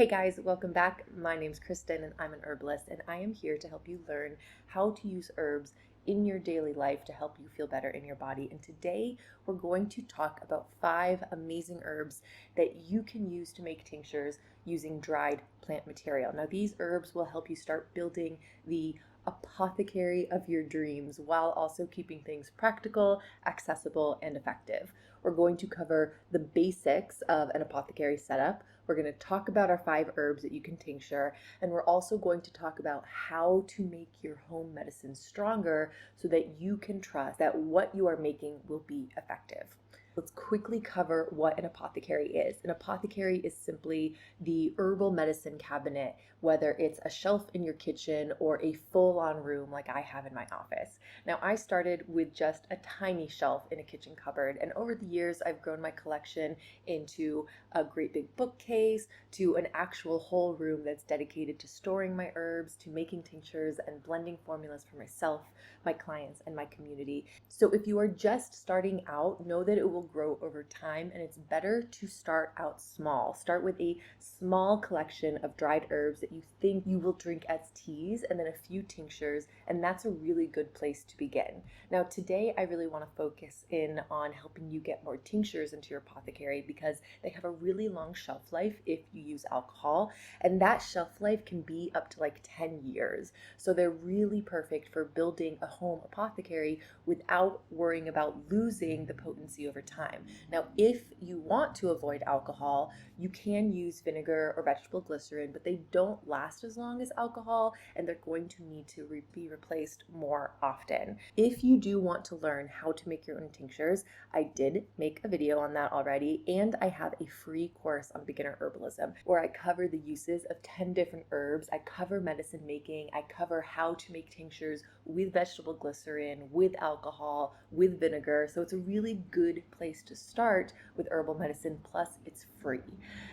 Hey guys, welcome back. My name's Kristen and I'm an herbalist, and I am here to help you learn how to use herbs in your daily life to help you feel better in your body. And today we're going to talk about 5 amazing herbs that you can use to make tinctures using dried plant material. Now, these herbs will help you start building the apothecary of your dreams while also keeping things practical, accessible, and effective. We're going to cover the basics of an apothecary setup. We're going to talk about our 5 herbs that you can tincture, and we're also going to talk about how to make your home medicine stronger so that you can trust that what you are making will be effective. Let's quickly cover what an apothecary is. An apothecary is simply the herbal medicine cabinet, whether it's a shelf in your kitchen or a full-on room like I have in my office. Now, I started with just a tiny shelf in a kitchen cupboard, and over the years, I've grown my collection into a great big bookcase, to an actual whole room that's dedicated to storing my herbs, to making tinctures and blending formulas for myself, my clients, and my community. So if you are just starting out, know that it will grow over time, and it's better to start out small. Start with a small collection of dried herbs that you think you will drink as teas, and then a few tinctures, and that's a really good place to begin. Now, today I really want to focus in on helping you get more tinctures into your apothecary because they have a really long shelf life if you use alcohol, and that shelf life can be up to like 10 years. So they're really perfect for building a home apothecary without worrying about losing the potency over time. Now, if you want to avoid alcohol, you can use vinegar or vegetable glycerin, but they don't last as long as alcohol, and they're going to need to be replaced more often. If you do want to learn how to make your own tinctures, I did make a video on that already, and I have a free course on beginner herbalism where I cover the uses of 10 different herbs. I cover medicine making, I cover how to make tinctures with vegetable glycerin, with alcohol, with vinegar. So it's a really good place to start with herbal medicine, plus it's free.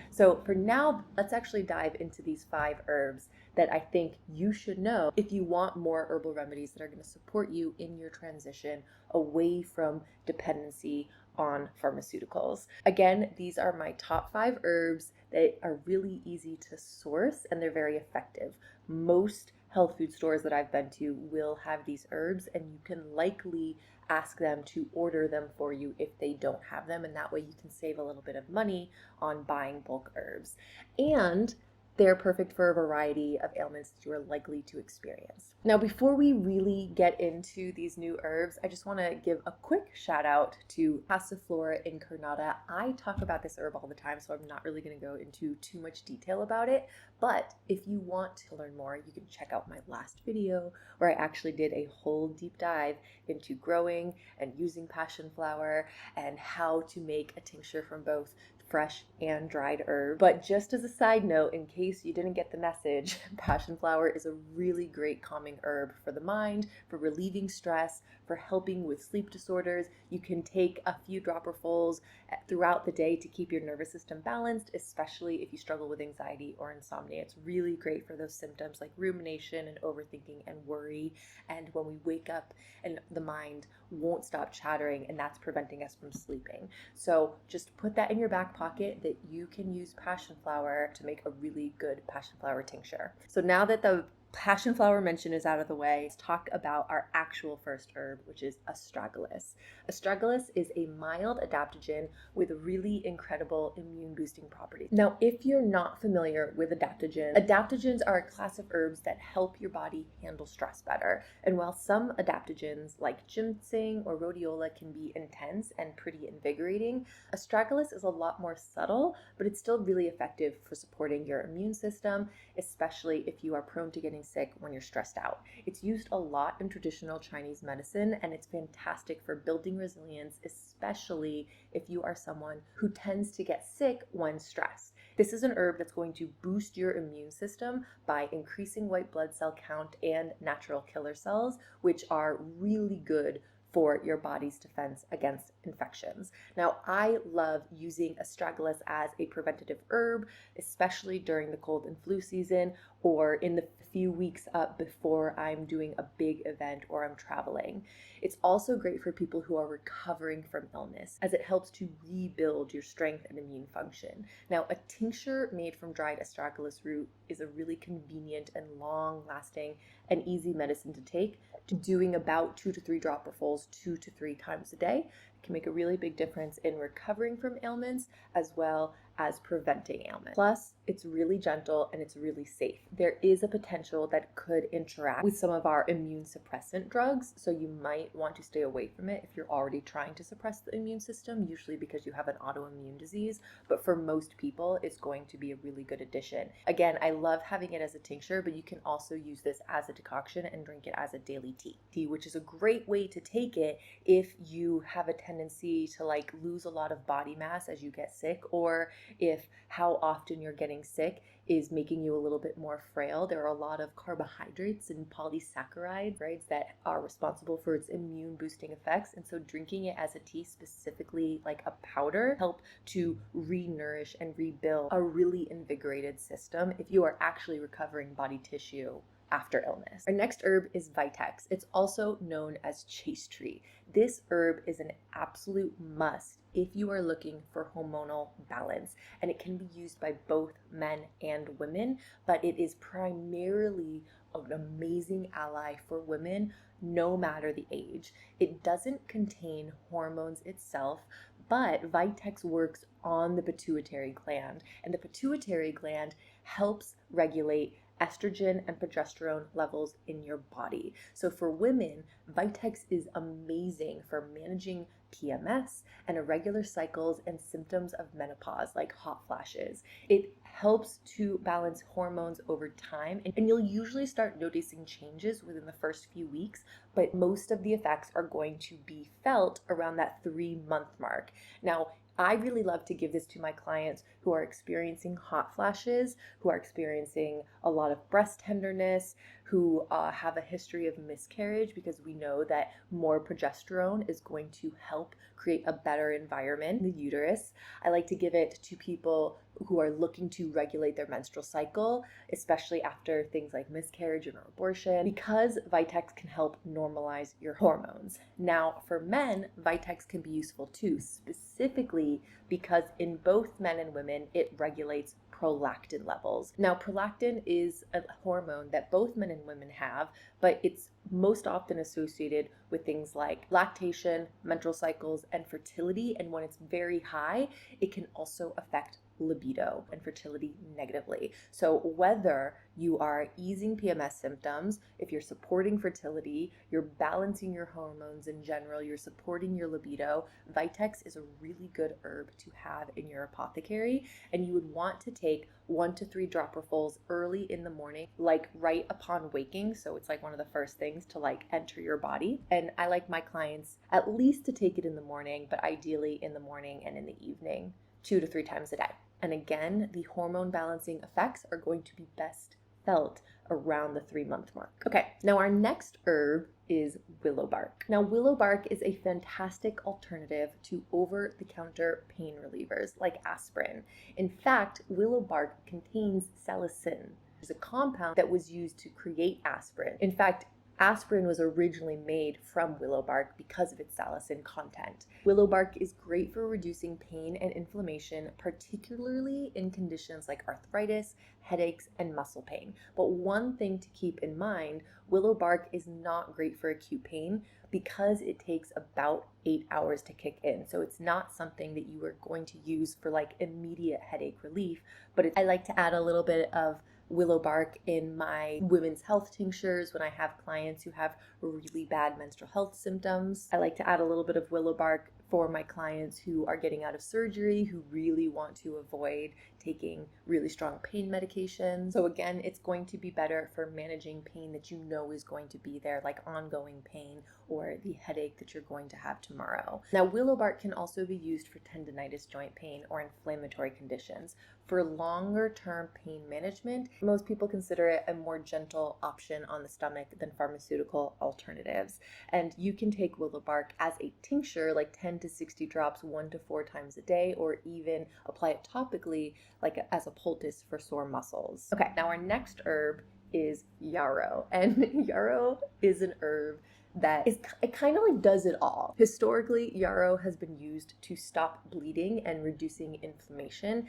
So for now, let's actually dive into these 5 herbs that I think you should know if you want more herbal remedies that are going to support you in your transition away from dependency on pharmaceuticals. Again, these are my top 5 herbs that are really easy to source, and they're very effective. Most health food stores that I've been to will have these herbs, and you can likely ask them to order them for you if they don't have them, and that way you can save a little bit of money on buying bulk herbs. And they're perfect for a variety of ailments that you are likely to experience. Now, before we really get into these new herbs, I just want to give a quick shout out to Passiflora incernata. I talk about this herb all the time, so I'm not really going to go into too much detail about it. But if you want to learn more, you can check out my last video where I actually did a whole deep dive into growing and using passion flower and how to make a tincture from both fresh and dried herb. But just as a side note, in case you didn't get the message, passion flower is a really great calming herb for the mind, for relieving stress, for helping with sleep disorders. You can take a few dropperfuls throughout the day to keep your nervous system balanced, especially if you struggle with anxiety or insomnia. It's really great for those symptoms like rumination and overthinking and worry, and when we wake up and the mind won't stop chattering, and that's preventing us from sleeping. So just put that in your back pocket that you can use passion flower to make a really good passion flower tincture. So now that the passion flower mention is out of the way, let's talk about our actual first herb, which is astragalus. Astragalus is a mild adaptogen with really incredible immune boosting properties. Now, if you're not familiar with adaptogens are a class of herbs that help your body handle stress better. And while some adaptogens like ginseng or rhodiola can be intense and pretty invigorating, astragalus is a lot more subtle, but it's still really effective for supporting your immune system, especially if you are prone to getting sick when you're stressed out. It's used a lot in traditional Chinese medicine, and it's fantastic for building resilience, especially if you are someone who tends to get sick when stressed. This is an herb that's going to boost your immune system by increasing white blood cell count and natural killer cells, which are really good for your body's defense against infections. Now, I love using astragalus as a preventative herb, especially during the cold and flu season or in the few weeks up before I'm doing a big event or I'm traveling. It's also great for people who are recovering from illness, as it helps to rebuild your strength and immune function. Now, a tincture made from dried astragalus root is a really convenient and long-lasting and easy medicine to take, doing about 2 to 3 dropperfuls 2 to 3 times a day. It can make a really big difference in recovering from ailments as well as preventing ailments. Plus, it's really gentle and it's really safe. There is a potential that it could interact with some of our immune suppressant drugs, so you might want to stay away from it if you're already trying to suppress the immune system, usually because you have an autoimmune disease. But for most people, it's going to be a really good addition. Again, I love having it as a tincture, but you can also use this as a decoction and drink it as a daily tea, which is a great way to take it if you have a tendency to like lose a lot of body mass as you get sick, or if how often you're getting sick is making you a little bit more frail. There are a lot of carbohydrates and polysaccharides, right, that are responsible for its immune boosting effects. And so drinking it as a tea, specifically like a powder, help to re-nourish and rebuild a really invigorated system if you are actually recovering body tissue after illness. Our next herb is vitex. It's also known as chase tree. This herb is an absolute must if you are looking for hormonal balance, and it can be used by both men and women, but it is primarily an amazing ally for women no matter the age. It doesn't contain hormones itself, but vitex works on the pituitary gland, and the pituitary gland helps regulate estrogen and progesterone levels in your body. So for women, vitex is amazing for managing PMS and irregular cycles and symptoms of menopause like hot flashes. It helps to balance hormones over time, and you'll usually start noticing changes within the first few weeks, but most of the effects are going to be felt around that 3-month mark. Now, I really love to give this to my clients who are experiencing hot flashes, who are experiencing a lot of breast tenderness, who have a history of miscarriage, because we know that more progesterone is going to help create a better environment in the uterus. I like to give it to people who are looking to regulate their menstrual cycle, especially after things like miscarriage or abortion, because vitex can help normalize your hormones. Now, for men, vitex can be useful too, specifically because in both men and women, it regulates prolactin levels. Now, prolactin is a hormone that both men and women have, but it's most often associated with things like lactation, menstrual cycles, and fertility. And when it's very high, it can also affect libido and fertility negatively. So whether you are easing PMS symptoms, if you're supporting fertility, you're balancing your hormones in general, you're supporting your libido, vitex is a really good herb to have in your apothecary. And you would want to take 1 to 3 dropperfuls early in the morning, like right upon waking. So it's like one of the first things to like enter your body. And I like my clients at least to take it in the morning, but ideally in the morning and in the evening, 2 to 3 times a day. And again, the hormone balancing effects are going to be best felt around the 3-month mark. Okay, now our next herb is willow bark. Now, willow bark is a fantastic alternative to over-the-counter pain relievers like aspirin. In fact, willow bark contains salicin, which is a compound that was used to create aspirin. In fact, aspirin was originally made from willow bark because of its salicin content. Willow bark is great for reducing pain and inflammation, particularly in conditions like arthritis, headaches, and muscle pain. But one thing to keep in mind, willow bark is not great for acute pain because it takes about 8 hours to kick in. So it's not something that you are going to use for like immediate headache relief, but I like to add a little bit of willow bark in my women's health tinctures when I have clients who have really bad menstrual health symptoms. I like to add a little bit of willow bark for my clients who are getting out of surgery, who really want to avoid taking really strong pain medications. So again, it's going to be better for managing pain that you know is going to be there, like ongoing pain or the headache that you're going to have tomorrow. Now, willow bark can also be used for tendinitis, joint pain, or inflammatory conditions. For longer term pain management, most people consider it a more gentle option on the stomach than pharmaceutical alternatives. And you can take willow bark as a tincture, like 10 to 60 drops 1 to 4 times a day, or even apply it topically, like as a poultice for sore muscles. Okay, now our next herb is yarrow. And yarrow is an herb that is, it kind of like does it all. Historically, yarrow has been used to stop bleeding and reducing inflammation,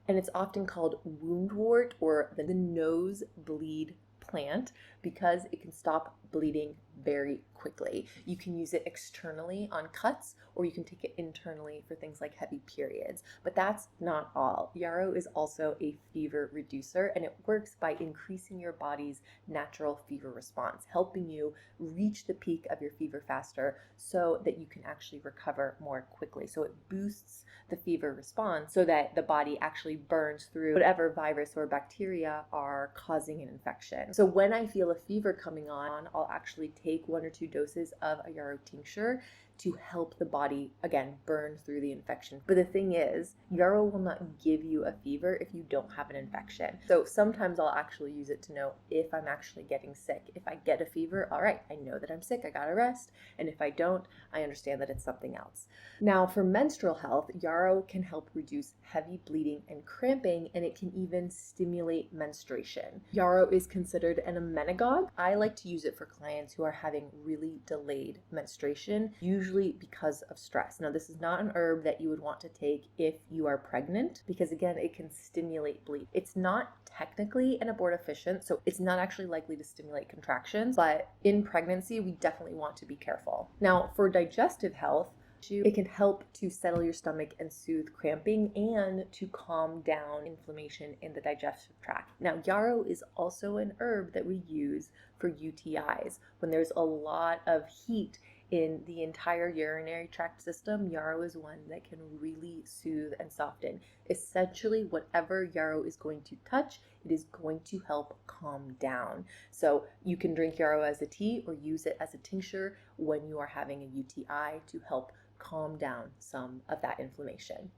and it's often called woundwort or the nosebleed plant because it can stop bleeding very quickly. You can use it externally on cuts, or you can take it internally for things like heavy periods. But that's not all. Yarrow is also a fever reducer, and it works by increasing your body's natural fever response, helping you reach the peak of your fever faster so that you can actually recover more quickly. So it boosts the fever response so that the body actually burns through whatever virus or bacteria are causing an infection. So when I feel a fever coming on, I'll actually take 1 or 2 doses of a yarrow tincture to help the body, again, burn through the infection. But the thing is, yarrow will not give you a fever if you don't have an infection. So sometimes I'll actually use it to know if I'm actually getting sick. If I get a fever, all right, I know that I'm sick, I gotta rest. And if I don't, I understand that it's something else. Now, for menstrual health, yarrow can help reduce heavy bleeding and cramping, and it can even stimulate menstruation. Yarrow is considered an emmenagogue. I like to use it for clients who are having really delayed menstruation, usually because of stress. Now, this is not an herb that you would want to take if you are pregnant, because again, it can stimulate bleed. It's not technically an abortifacient, so it's not actually likely to stimulate contractions, but in pregnancy, we definitely want to be careful. Now, for digestive health, it can help to settle your stomach and soothe cramping and to calm down inflammation in the digestive tract. Now, yarrow is also an herb that we use for UTIs. When there's a lot of heat in the entire urinary tract system, yarrow is one that can really soothe and soften. Essentially, whatever yarrow is going to touch, it is going to help calm down. So you can drink yarrow as a tea or use it as a tincture when you are having a UTI to help calm down some of that inflammation.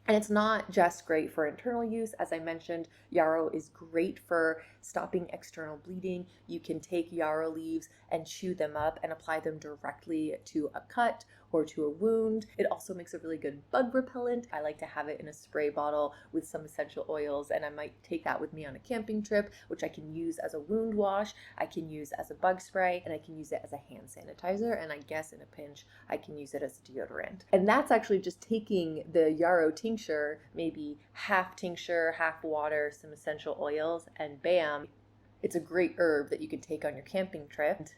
And it's not just great for internal use. As I mentioned, yarrow is great for stopping external bleeding. You can take yarrow leaves and chew them up and apply them directly to a cut or to a wound. It also makes a really good bug repellent. I like to have it in a spray bottle with some essential oils, and I might take that with me on a camping trip, which I can use as a wound wash, I can use as a bug spray, and I can use it as a hand sanitizer, and I guess in a pinch, I can use it as a deodorant. And that's actually just taking the yarrow tincture, maybe half tincture, half water, some essential oils, and bam, it's a great herb that you can take on your camping trip.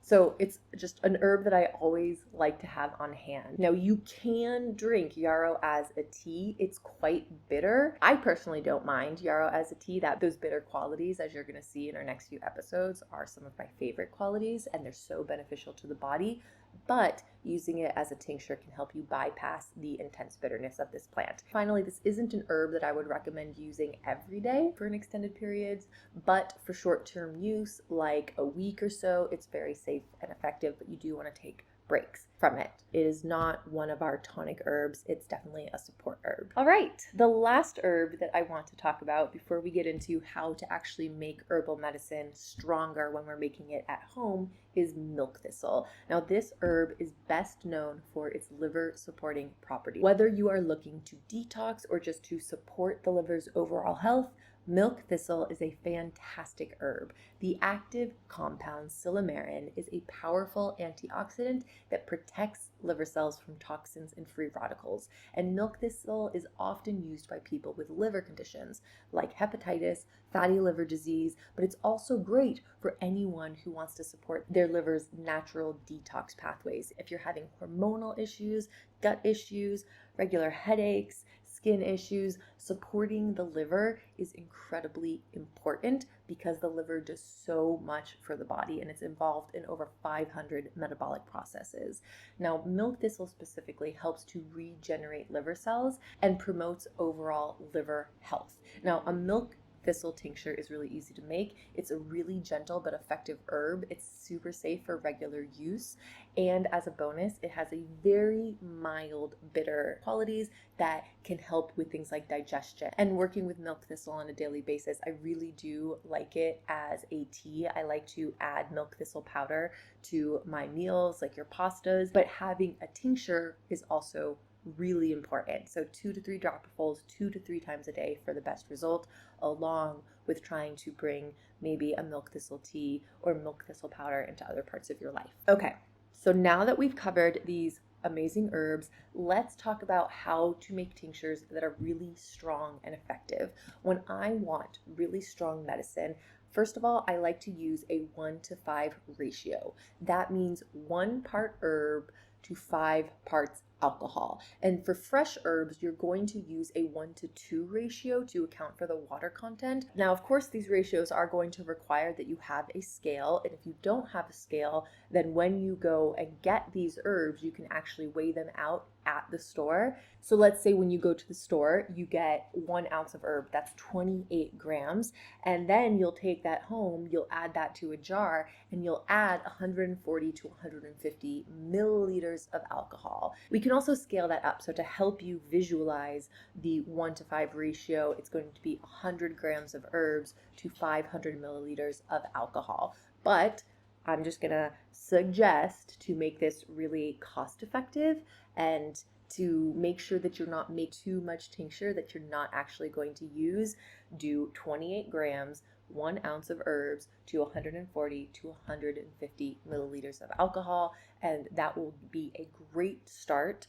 So it's just an herb that I always like to have on hand. Now, you can drink yarrow as a tea. It's quite bitter. I personally don't mind yarrow as a tea. Those bitter qualities, as you're going to see in our next few episodes, are some of my favorite qualities, and they're so beneficial to the body. But using it as a tincture can help you bypass the intense bitterness of this plant. Finally, this isn't an herb that I would recommend using every day for an extended periods, but for short-term use, like a week or so, it's very safe and effective, but you do want to take breaks from it. It is not one of our tonic herbs. It's definitely a support herb. All right, the last herb that I want to talk about before we get into how to actually make herbal medicine stronger when we're making it at home is milk thistle. Now, this herb is best known for its liver supporting properties. Whether you are looking to detox or just to support the liver's overall health, milk thistle is a fantastic herb. The active compound silymarin is a powerful antioxidant that protects liver cells from toxins and free radicals. And milk thistle is often used by people with liver conditions like hepatitis, fatty liver disease, but it's also great for anyone who wants to support their liver's natural detox pathways. If you're having hormonal issues, gut issues, regular headaches, skin issues, supporting the liver is incredibly important because the liver does so much for the body and it's involved in over 500 metabolic processes. Now, milk thistle specifically helps to regenerate liver cells and promotes overall liver health. Now, a milk thistle tincture is really easy to make. It's a really gentle but effective herb. It's super safe for regular use. And as a bonus, it has a very mild bitter qualities that can help with things like digestion. And working with milk thistle on a daily basis, I really do like it as a tea. I like to add milk thistle powder to my meals, like your pastas, but having a tincture is also really important. So 2 to 3 dropperfuls 2 to 3 times a day for the best result, along with trying to bring maybe a milk thistle tea or milk thistle powder into other parts of your life. Okay, so now that we've covered these amazing herbs, let's talk about how to make tinctures that are really strong and effective. When I want really strong medicine, first of all, I like to use a 1:5 ratio. That means 1 part herb to 5 parts alcohol. And for fresh herbs, you're going to use a 1:2 ratio to account for the water content. Now, of course, these ratios are going to require that you have a scale. And if you don't have a scale, then when you go and get these herbs, you can actually weigh them out at the store. So let's say when you go to the store, you get 1 ounce of herb, that's 28 grams. And then you'll take that home, you'll add that to a jar, and you'll add 140 to 150 milliliters of alcohol. We can also scale that up. So to help you visualize the 1:5 ratio, it's going to be 100 grams of herbs to 500 milliliters of alcohol. But I'm just gonna suggest, to make this really cost effective and to make sure that you're not making too much tincture that you're not actually going to use, do 28 grams, 1 ounce of herbs to 140 to 150 milliliters of alcohol, and that will be a great start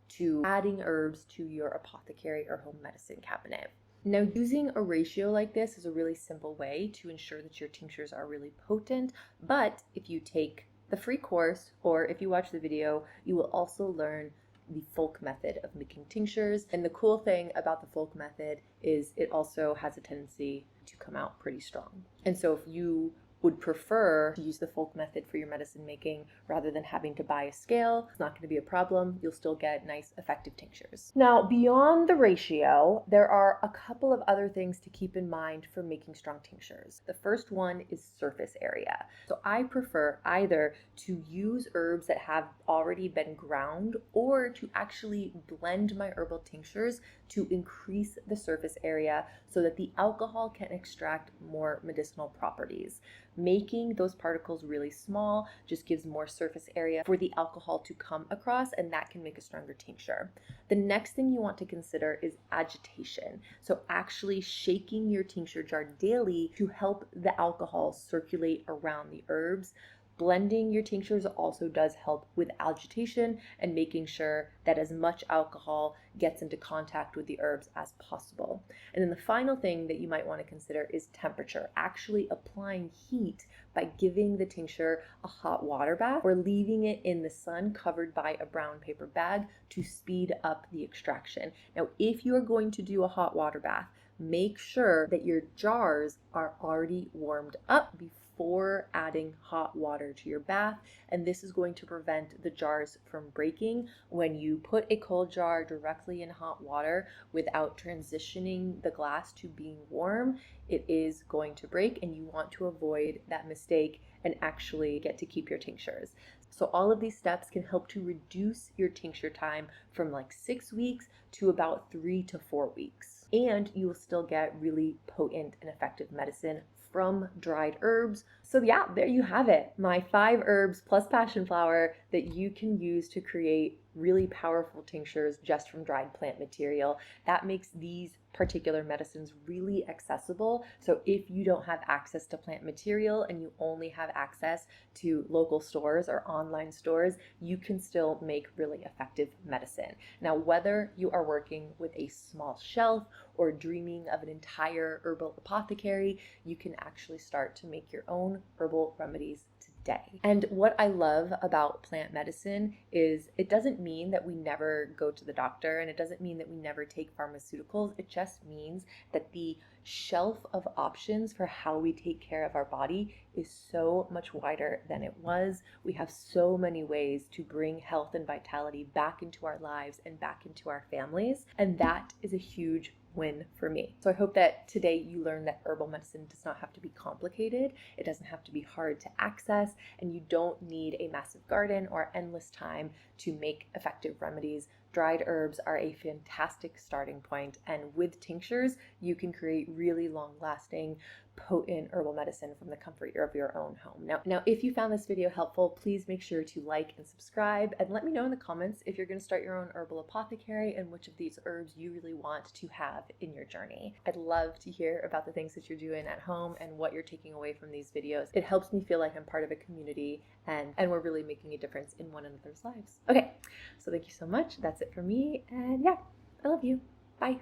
to adding herbs to your apothecary or home medicine cabinet. Now, using a ratio like this is a really simple way to ensure that your tinctures are really potent, but if you take the free course or if you watch the video, you will also learn the folk method of making tinctures. And the cool thing about the folk method is it also has a tendency to come out pretty strong. And so if you would prefer to use the folk method for your medicine making rather than having to buy a scale, it's not going to be a problem. You'll still get nice, effective tinctures. Now, beyond the ratio, there are a couple of other things to keep in mind for making strong tinctures. The first one is surface area. So I prefer either to use herbs that have already been ground or to actually blend my herbal tinctures to increase the surface area so that the alcohol can extract more medicinal properties. Making those particles really small just gives more surface area for the alcohol to come across, and that can make a stronger tincture. The next thing you want to consider is agitation. So actually shaking your tincture jar daily to help the alcohol circulate around the herbs. Blending your tinctures also does help with agitation and making sure that as much alcohol gets into contact with the herbs as possible. And then the final thing that you might want to consider is temperature. Actually applying heat by giving the tincture a hot water bath or leaving it in the sun covered by a brown paper bag to speed up the extraction. Now, if you are going to do a hot water bath, make sure that your jars are already warmed up before adding hot water to your bath, and this is going to prevent the jars from breaking. When you put a cold jar directly in hot water without transitioning the glass to being warm, it is going to break, and you want to avoid that mistake and actually get to keep your tinctures. So all of these steps can help to reduce your tincture time from like 6 weeks to about 3 to 4 weeks. And you will still get really potent and effective medicine from dried herbs. So yeah, there you have it. My 5 herbs plus passion flower that you can use to create really powerful tinctures just from dried plant material. That makes these particular medicines really accessible. So if you don't have access to plant material and you only have access to local stores or online stores, you can still make really effective medicine. Now, whether you are working with a small shelf or dreaming of an entire herbal apothecary, you can actually start to make your own herbal remedies today. And what I love about plant medicine is it doesn't mean that we never go to the doctor, and it doesn't mean that we never take pharmaceuticals. It just means that the shelf of options for how we take care of our body is so much wider than it was. We have so many ways to bring health and vitality back into our lives and back into our families, and that is a huge win for me. So I hope that today you learned that herbal medicine does not have to be complicated. It doesn't have to be hard to access, and you don't need a massive garden or endless time to make effective remedies. Dried herbs are a fantastic starting point, and with tinctures, you can create really long-lasting, potent herbal medicine from the comfort of your own home. Now, if you found this video helpful, please make sure to like and subscribe, and let me know in the comments if you're going to start your own herbal apothecary and which of these herbs you really want to have in your journey. I'd love to hear about the things that you're doing at home and what you're taking away from these videos. It helps me feel like I'm part of a community and we're really making a difference in one another's lives. Okay, so thank you so much. That's it for me, and yeah, I love you. Bye.